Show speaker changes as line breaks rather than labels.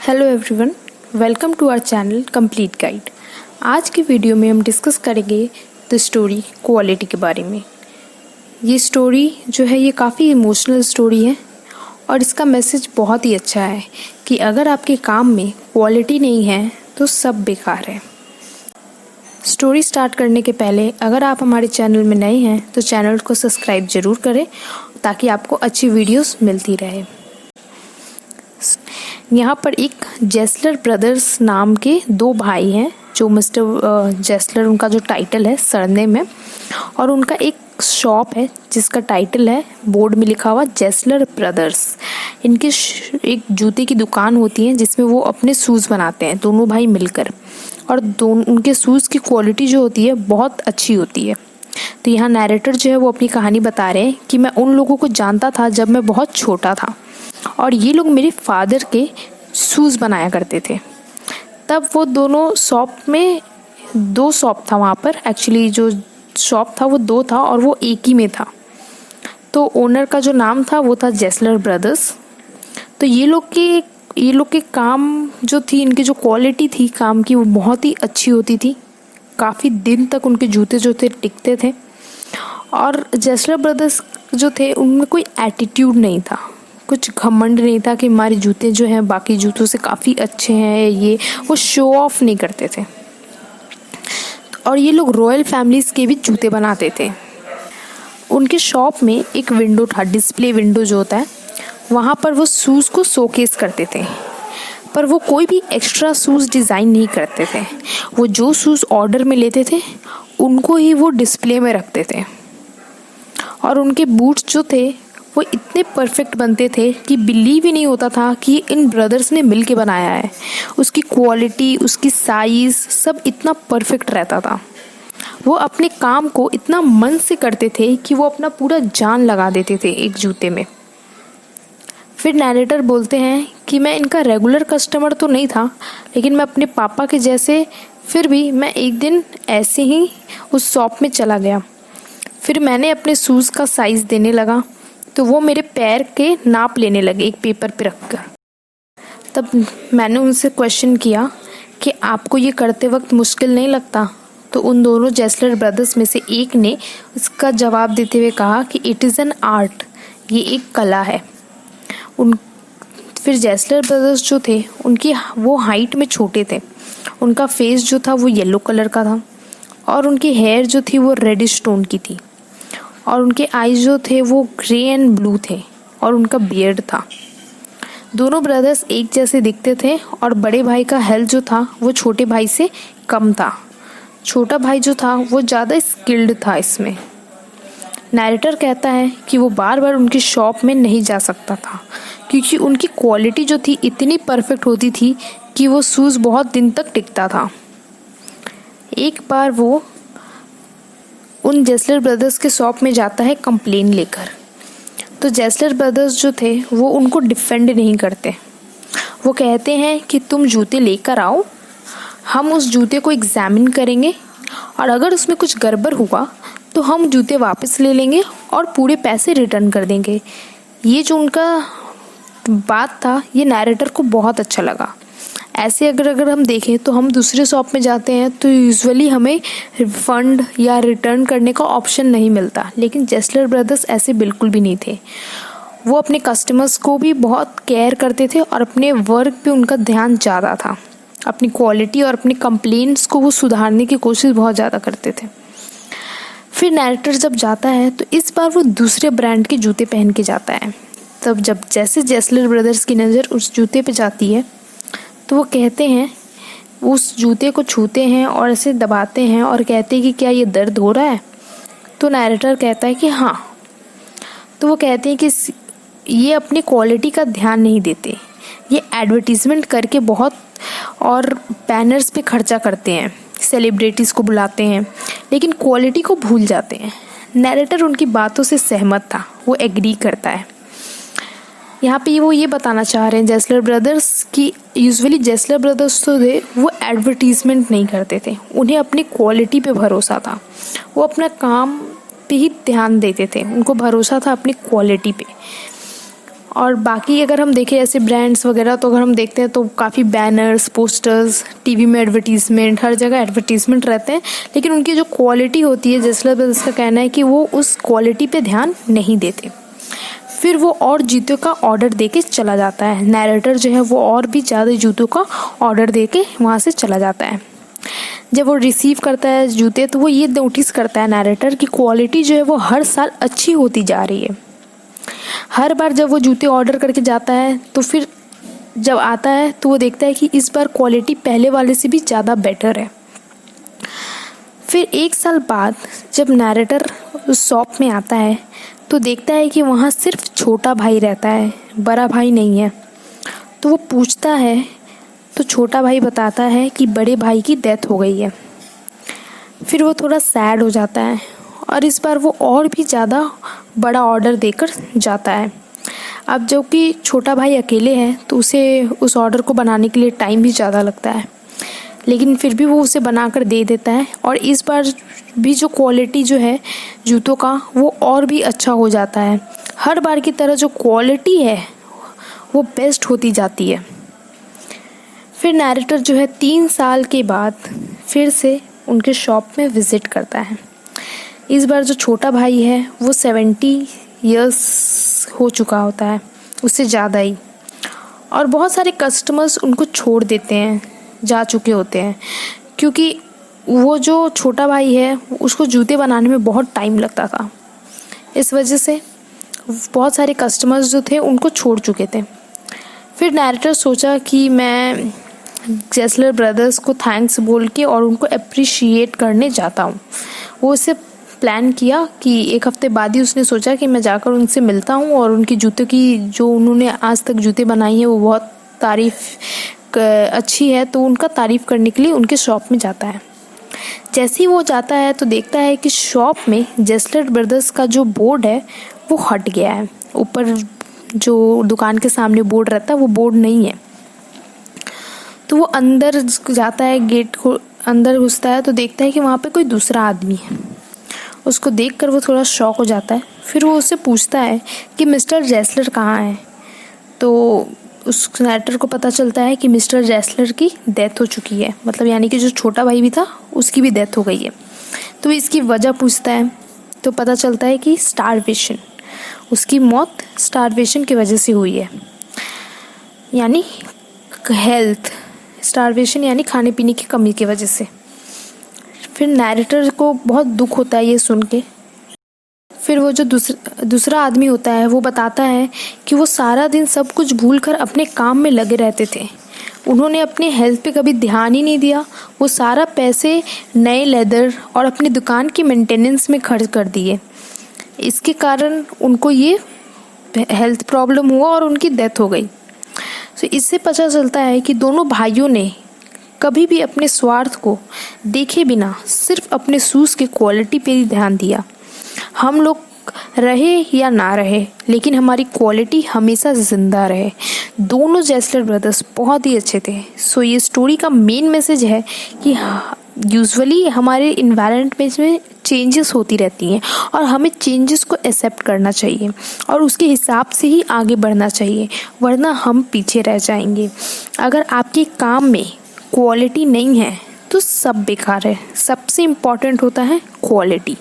Hello everyone, welcome to our channel complete guide. आज की video में हम डिस्कस करेंगे द स्टोरी क्वालिटी के बारे में। ये स्टोरी जो है ये काफ़ी इमोशनल स्टोरी है और इसका मैसेज बहुत ही अच्छा है कि अगर आपके काम में क्वालिटी नहीं है तो सब बेकार है। स्टोरी स्टार्ट करने के पहले अगर आप हमारे चैनल में नए हैं तो चैनल को सब्सक्राइब ज़रूर करें ताकि आपको अच्छी वीडियोस मिलती रहे। यहाँ पर एक जेस्लर ब्रदर्स नाम के दो भाई हैं, जो मिस्टर जेस्लर उनका जो टाइटल है सरनेम है, और उनका एक शॉप है जिसका टाइटल है बोर्ड में लिखा हुआ जेस्लर ब्रदर्स। इनकी एक जूते की दुकान होती है जिसमें वो अपने शूज़ बनाते हैं दोनों भाई मिलकर, और उनके शूज़ की क्वालिटी जो होती है बहुत अच्छी होती है। तो यहाँ नैरेटर जो है वो अपनी कहानी बता रहे हैं कि मैं उन लोगों को जानता था जब मैं बहुत छोटा था और ये लोग मेरे फादर के शूज़ बनाया करते थे। तब वो दोनों शॉप में, दो शॉप था वहाँ पर, एक्चुअली जो शॉप था वो दो था और वो एक ही में था। तो ओनर का जो नाम था वो था जेस्लर ब्रदर्स। तो ये लोग के काम जो थी, इनकी जो क्वालिटी थी काम की वो बहुत ही अच्छी होती थी। काफ़ी दिन तक उनके जूते जो थे टिकते थे। और जेस्लर ब्रदर्स जो थे उनमें कोई एटीट्यूड नहीं था, कुछ घमंड नहीं था कि हमारे जूते जो हैं बाकी जूतों से काफ़ी अच्छे हैं, ये वो शो ऑफ नहीं करते थे। और ये लोग रॉयल फैमिलीज़ के भी जूते बनाते थे। उनके शॉप में एक विंडो था, डिस्प्ले विंडो जो होता है, वहाँ पर वो शूज़ को शोकेस करते थे। पर वो कोई भी एक्स्ट्रा शूज़ डिज़ाइन नहीं करते थे। वो जो शूज़ ऑर्डर में लेते थे उनको ही वो डिस्प्ले में रखते थे। और उनके बूट्स जो थे वो इतने परफेक्ट बनते थे कि बिलीव ही नहीं होता था कि इन ब्रदर्स ने मिल के बनाया है। उसकी क्वालिटी, उसकी साइज़ सब इतना परफेक्ट रहता था। वो अपने काम को इतना मन से करते थे कि वो अपना पूरा जान लगा देते थे एक जूते में। फिर नैरेटर बोलते हैं कि मैं इनका रेगुलर कस्टमर तो नहीं था, लेकिन मैं अपने पापा के जैसे, फिर भी मैं एक दिन ऐसे ही उस शॉप में चला गया। फिर मैंने अपने शूज़ का साइज़ देने लगा तो वो मेरे पैर के नाप लेने लगे एक पेपर पे रखकर। तब मैंने उनसे क्वेश्चन किया कि आपको ये करते वक्त मुश्किल नहीं लगता? तो उन दोनों जेस्लर ब्रदर्स में से एक ने इसका जवाब देते हुए कहा कि इट इज़ एन आर्ट, ये एक कला है। फिर जेस्लर ब्रदर्स जो थे उनकी वो हाइट में छोटे थे, उनका फेस जो था वो येलो कलर का था और उनकी हेयर जो थी वो रेडिश टोन की थी, और उनके आईज जो थे वो ग्रे एंड ब्लू थे, और उनका बियर्ड था। दोनों ब्रदर्स एक जैसे दिखते थे और बड़े भाई का हेल्थ जो था वो छोटे भाई से कम था। छोटा भाई जो था वो ज़्यादा स्किल्ड था इसमें। नैरेटर कहता है कि वो बार बार उनकी शॉप में नहीं जा सकता था क्योंकि उनकी क्वालिटी जो थी इतनी परफेक्ट होती थी कि वो शूज़ बहुत दिन तक टिकता था। एक बार वो उन जेस्लर ब्रदर्स के शॉप में जाता है कंप्लेन लेकर। तो जेस्लर ब्रदर्स जो थे वो उनको डिफेंड नहीं करते। वो कहते हैं कि तुम जूते लेकर आओ, हम उस जूते को एग्जामिन करेंगे और अगर उसमें कुछ गड़बड़ हुआ तो हम जूते वापस ले लेंगे और पूरे पैसे रिटर्न कर देंगे। ये जो उनका बात था ये नैरेटर को बहुत अच्छा लगा। ऐसे अगर हम देखें तो हम दूसरे शॉप में जाते हैं तो यूजुअली हमें रिफंड या रिटर्न करने का ऑप्शन नहीं मिलता, लेकिन जेस्लर ब्रदर्स ऐसे बिल्कुल भी नहीं थे। वो अपने कस्टमर्स को भी बहुत केयर करते थे और अपने वर्क पे उनका ध्यान ज़्यादा था। अपनी क्वालिटी और अपने कंप्लेंट्स को वो सुधारने की कोशिश बहुत ज़्यादा करते थे। फिर नैरेटर जब जाता है तो इस बार वो दूसरे ब्रांड के जूते पहन के जाता है। तब जब जैसे जेस्लर ब्रदर्स की नज़र उस जूते पे जाती है तो वो कहते हैं, उस जूते को छूते हैं और ऐसे दबाते हैं और कहते हैं कि क्या ये दर्द हो रहा है? तो नैरेटर कहता है कि हाँ। तो वो कहते हैं कि ये अपनी क्वालिटी का ध्यान नहीं देते, ये एडवर्टीज़मेंट करके बहुत और बैनर्स पे खर्चा करते हैं, सेलिब्रिटीज़ को बुलाते हैं, लेकिन क्वालिटी को भूल जाते हैं। नैरेटर उनकी बातों से सहमत था, वो एग्री करता है। यहाँ पे वो ये बताना चाह रहे हैं जेस्लर ब्रदर्स की यूजुअली जेस्लर ब्रदर्स तो थे वो एडवर्टीज़मेंट नहीं करते थे, उन्हें अपनी क्वालिटी पे भरोसा था। वो अपना काम पे ही ध्यान देते थे, उनको भरोसा था अपनी क्वालिटी पे। और बाकी अगर हम देखें ऐसे ब्रांड्स वगैरह, तो अगर हम देखते हैं तो काफ़ी बैनर्स, पोस्टर्स, टीवी में एडवर्टीज़मेंट, हर जगह एडवर्टीज़मेंट रहते हैं, लेकिन उनकी जो क्वालिटी होती है, जेस्लर ब्रदर्स का कहना है कि वो उस क्वालिटी पे ध्यान नहीं देते। फिर वो और जूतों का ऑर्डर देके चला जाता है। नैरेटर जो है वो और भी ज़्यादा जूतों का ऑर्डर देके वहाँ से चला जाता है। जब वो रिसीव करता है जूते, तो वो ये नोटिस करता है नैरेटर की क्वालिटी जो है वो हर साल अच्छी होती जा रही है। हर बार जब वो जूते ऑर्डर करके जाता है, तो फिर जब आता है तो वो देखता है कि इस बार क्वालिटी पहले वाले से भी ज़्यादा बेटर है। फिर 1 साल बाद जब नैरेटर उस शॉप में आता है, तो देखता है कि वहाँ सिर्फ छोटा भाई रहता है, बड़ा भाई नहीं है। तो वो पूछता है, तो छोटा भाई बताता है कि बड़े भाई की डेथ हो गई है। फिर वो थोड़ा सैड हो जाता है और इस बार वो और भी ज़्यादा बड़ा ऑर्डर देकर जाता है। अब जो कि छोटा भाई अकेले है, तो उसे उस ऑर्डर को बनाने के लिए टाइम भी ज़्यादा लगता है, लेकिन फिर भी वो उसे बनाकर दे देता है। और इस बार भी जो क्वालिटी जो है जूतों का, वो और भी अच्छा हो जाता है। हर बार की तरह जो क्वालिटी है वो बेस्ट होती जाती है। फिर नैरेटर जो है 3 साल के बाद फिर से उनके शॉप में विज़िट करता है। इस बार जो छोटा भाई है वो 70 इयर्स हो चुका होता है, उससे ज़्यादा ही। और बहुत सारे कस्टमर्स उनको छोड़ देते हैं, जा चुके होते हैं, क्योंकि वो जो छोटा भाई है उसको जूते बनाने में बहुत टाइम लगता था। इस वजह से बहुत सारे कस्टमर्स जो थे उनको छोड़ चुके थे। फिर नैरेटर सोचा कि मैं जेस्लर ब्रदर्स को थैंक्स बोल के और उनको अप्रिशिएट करने जाता हूँ। वो इसे प्लान किया कि 1 हफ्ते बाद ही उसने सोचा कि मैं जाकर उनसे मिलता हूँ और उनकी जूतों की, जो उन्होंने आज तक जूते बनाई हैं, वो बहुत तारीफ़ अच्छी है, तो उनका तारीफ़ करने के लिए उनके शॉप में जाता है। जैसे ही वो जाता है तो देखता है कि शॉप में जेस्लर ब्रदर्स का जो बोर्ड है वो हट गया है। ऊपर जो दुकान के सामने बोर्ड रहता है वो बोर्ड नहीं है। तो वो अंदर जाता है, गेट को अंदर घुसता है तो देखता है कि वहाँ पे कोई दूसरा आदमी है। उसको देखकर वो थोड़ा शॉक हो जाता है। फिर वो उससे पूछता है कि मिस्टर जेस्लर कहाँ है। तो उस नैरेटर को पता चलता है कि मिस्टर जेस्लर की डेथ हो चुकी है, मतलब यानी कि जो छोटा भाई भी था उसकी भी डेथ हो गई है। तो इसकी वजह पूछता है तो पता चलता है कि स्टारवेशन, उसकी मौत स्टारवेशन की वजह से हुई है, यानी हेल्थ स्टारवेशन, यानी खाने पीने की कमी की वजह से। फिर नैरेटर को बहुत दुख होता है ये सुन के। फिर वो जो दूसरा आदमी होता है वो बताता है कि वो सारा दिन सब कुछ भूलकर अपने काम में लगे रहते थे। उन्होंने अपने हेल्थ पे कभी ध्यान ही नहीं दिया। वो सारा पैसे नए लेदर और अपनी दुकान की मेंटेनेंस में खर्च कर दिए। इसके कारण उनको ये हेल्थ प्रॉब्लम हुआ और उनकी डेथ हो गई। तो इससे पता चलता है कि दोनों भाइयों ने कभी भी अपने स्वार्थ को देखे बिना सिर्फ अपने शूज़ की क्वालिटी पे ही ध्यान दिया। हम लोग रहे या ना रहे, लेकिन हमारी क्वालिटी हमेशा ज़िंदा रहे। दोनों जेस्लर ब्रदर्स बहुत ही अच्छे थे। सो ये स्टोरी का मेन मैसेज है कि यूजुअली हमारे इन्वायरमेंट में चेंजेस होती रहती हैं और हमें चेंजेस को एक्सेप्ट करना चाहिए और उसके हिसाब से ही आगे बढ़ना चाहिए, वरना हम पीछे रह जाएंगे। अगर आपके काम में क्वालिटी नहीं है तो सब बेकार है। सबसे इम्पॉर्टेंट होता है क्वालिटी।